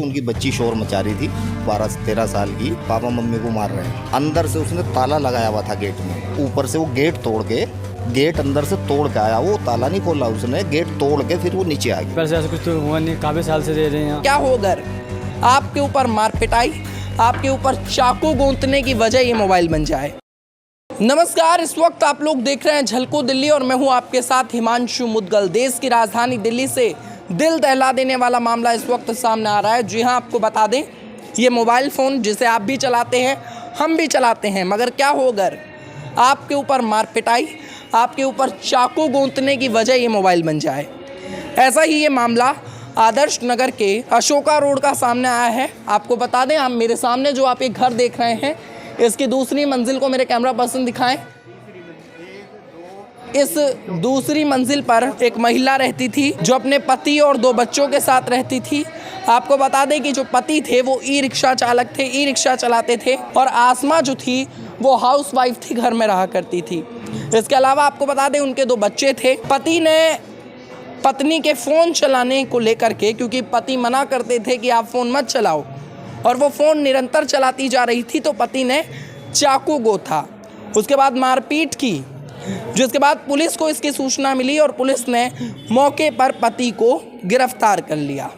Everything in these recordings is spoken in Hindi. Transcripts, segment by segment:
उनकी बच्ची शोर मचा रही थी 12-13 साल की, पापा मम्मी को मार रहे हैं। अंदर से उसने ताला लगाया हुआ था गेट में, ऊपर से वो गेट तोड़ के गेट अंदर से तोड़ के आया, वो ताला नहीं खोला उसने, गेट तोड़ के फिर वो नीचे आ गया। ऐसा कुछ तो हुआ नहीं, काफी साल से दे रहे हैं। क्या हो अगर आपके ऊपर मार पिटाई, आपके ऊपर चाकू गूंथने की वजह ये मोबाइल बन जाए। नमस्कार, इस वक्त आप लोग देख रहे हैं झलको दिल्ली और मैं हूं आपके साथ हिमांशु मुदगल। देश की राजधानी दिल्ली से दिल दहला देने वाला मामला इस वक्त सामने आ रहा है। जी हां, आपको बता दें, ये मोबाइल फ़ोन जिसे आप भी चलाते हैं, हम भी चलाते हैं, मगर क्या हो अगर आपके ऊपर मार पिटाई, आपके ऊपर चाकू गूंथने की वजह ये मोबाइल बन जाए। ऐसा ही ये मामला आदर्श नगर के अशोका रोड का सामने आया है। आपको बता दें, हम मेरे सामने जो आप एक घर देख रहे हैं, इसकी दूसरी मंजिल को मेरे कैमरा पर्सन दिखाएं। इस दूसरी मंजिल पर एक महिला रहती थी जो अपने पति और 2 बच्चों के साथ रहती थी। आपको बता दें कि जो पति थे वो ई रिक्शा चालक थे, ई रिक्शा चलाते थे, और आसमा जो थी वो हाउस वाइफ थी, घर में रहा करती थी। इसके अलावा आपको बता दें उनके 2 बच्चे थे। पति ने पत्नी के फ़ोन चलाने को लेकर के, क्योंकि पति मना करते थे कि आप फ़ोन मत चलाओ, और वो फ़ोन निरंतर चलाती जा रही थी, तो पति ने चाकू गोथा, उसके बाद मारपीट की, जिसके बाद पुलिस को इसकी सूचना मिली और पुलिस ने मौके पर पति को गिरफ्तार कर लिया।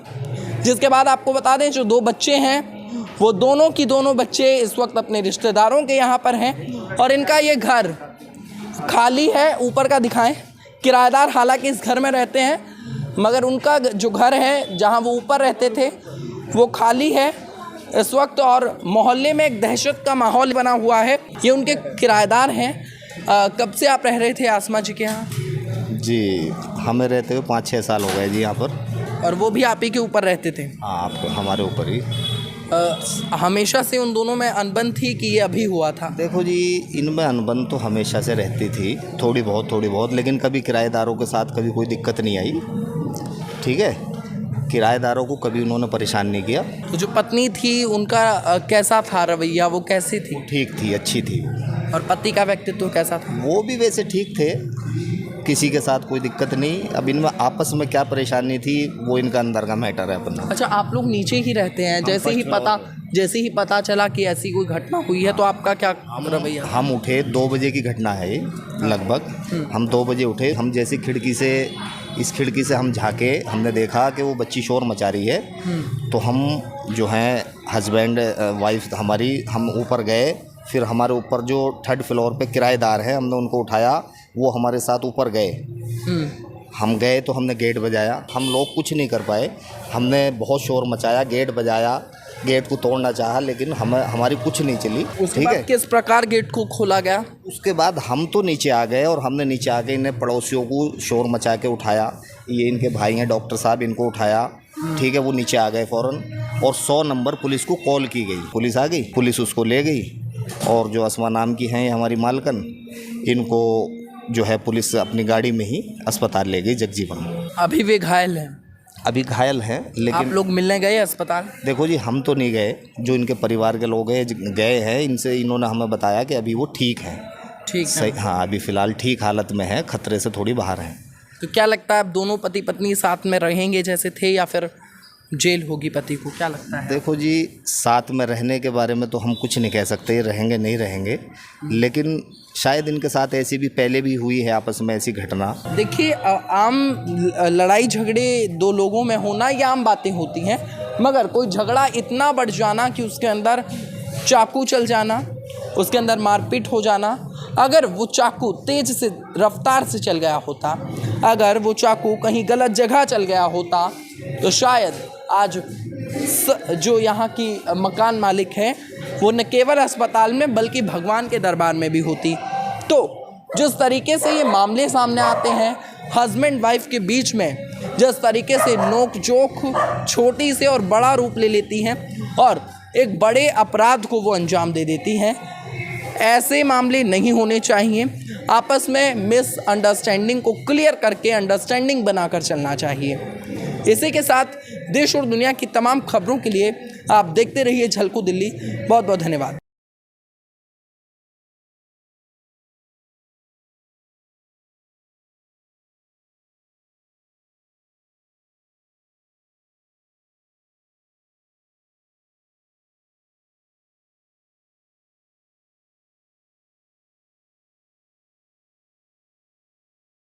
जिसके बाद आपको बता दें, जो 2 बच्चे हैं वो दोनों की दोनों बच्चे इस वक्त अपने रिश्तेदारों के यहाँ पर हैं, और इनका ये घर खाली है। ऊपर का दिखाएं, किराएदार हालांकि इस घर में रहते हैं, मगर उनका जो घर है जहाँ वो ऊपर रहते थे वो खाली है इस वक्त, और मोहल्ले में एक दहशत का माहौल बना हुआ है। ये उनके किराएदार हैं। कब से आप रह रहे थे आसमा जी के यहाँ? जी, हमें रहते हुए 5-6 साल हो गए जी यहाँ पर। और वो भी आप ही के ऊपर रहते थे? हाँ, आप हमारे ऊपर ही। हमेशा से उन दोनों में अनबन थी कि ये अभी हुआ था? देखो जी, इनमें अनबन तो हमेशा से रहती थी, थोड़ी बहुत, लेकिन कभी किराएदारों के साथ कभी कोई दिक्कत नहीं आई। ठीक है, किराएदारों को कभी उन्होंने परेशान नहीं किया। तो जो पत्नी थी उनका कैसा था रवैया, वो कैसी थी? ठीक थी, अच्छी थी। और पति का व्यक्तित्व कैसा था? वो भी वैसे ठीक थे, किसी के साथ कोई दिक्कत नहीं। अब इनमें आपस में क्या परेशानी थी वो इनका अंदर का मैटर है अपना। अच्छा, आप लोग नीचे ही रहते हैं? जैसे ही पता चला कि ऐसी कोई घटना हुई है तो आपका क्या रवैया? हम उठे, 2 बजे की घटना है ये लगभग। हम 2 बजे उठे, हम जैसी इस खिड़की से हम झाँके, हमने देखा कि वो बच्ची शोर मचा रही है। तो हम जो हैं हस्बैंड वाइफ हमारी, हम ऊपर गए। फिर हमारे ऊपर जो 3rd फ्लोर पे किराएदार हैं, हमने उनको उठाया, वो हमारे साथ ऊपर गए। हम गए तो हमने गेट बजाया, हम लोग कुछ नहीं कर पाए। हमने बहुत शोर मचाया, गेट बजाया, गेट को तोड़ना चाहा, लेकिन हमारी कुछ नहीं चली। ठीक है, किस प्रकार गेट को खोला गया? उसके बाद हम तो नीचे आ गए, और हमने नीचे आके इन्हें पड़ोसियों को शोर मचा के उठाया। ये इनके भाई हैं डॉक्टर साहब, इनको उठाया। ठीक है, वो नीचे आ गए फ़ौरन, और 100 नंबर पुलिस को कॉल की गई। पुलिस आ गई, पुलिस उसको ले गई, और जो आसमा नाम की हैं हमारी मालकन, इनको जो है पुलिस अपनी गाड़ी में ही अस्पताल ले गई, जगजीवन। अभी वे घायल हैं? अभी घायल हैं, लेकिन आप लोग मिलने गए अस्पताल? देखो जी, हम तो नहीं गए, जो इनके परिवार के लोग हैं गए हैं। इनसे इन्होंने हमें बताया कि अभी वो ठीक हैं। ठीक सही, हाँ, अभी फ़िलहाल ठीक हालत में है, खतरे से थोड़ी बाहर हैं। तो क्या लगता है, अब दोनों पति पत्नी साथ में रहेंगे जैसे थे, या फिर जेल होगी पति को? क्या लगता है? देखो जी, साथ में रहने के बारे में तो हम कुछ नहीं कह सकते, रहेंगे नहीं रहेंगे, लेकिन शायद इनके साथ ऐसी भी पहले भी हुई है आपस में ऐसी घटना। देखिए, आम लड़ाई झगड़े 2 लोगों में होना ये आम बातें होती हैं, मगर कोई झगड़ा इतना बढ़ जाना कि उसके अंदर चाकू चल जाना, उसके अंदर मारपीट हो जाना, अगर वो चाकू तेज से रफ्तार से चल गया होता, अगर वो चाकू कहीं गलत जगह चल गया होता, तो शायद आज जो यहाँ की मकान मालिक है वो न केवल अस्पताल में बल्कि भगवान के दरबार में भी होती। तो जिस तरीके से ये मामले सामने आते हैं, हस्बैंड वाइफ के बीच में जिस तरीके से नोक झोंक छोटी से और बड़ा रूप ले लेती हैं, और एक बड़े अपराध को वो अंजाम दे देती हैं, ऐसे मामले नहीं होने चाहिए। आपस में मिसअंडरस्टैंडिंग को क्लियर करके अंडरस्टैंडिंग बनाकर चलना चाहिए। इसी के साथ देश और दुनिया की तमाम खबरों के लिए आप देखते रहिए झलको दिल्ली। बहुत बहुत धन्यवाद।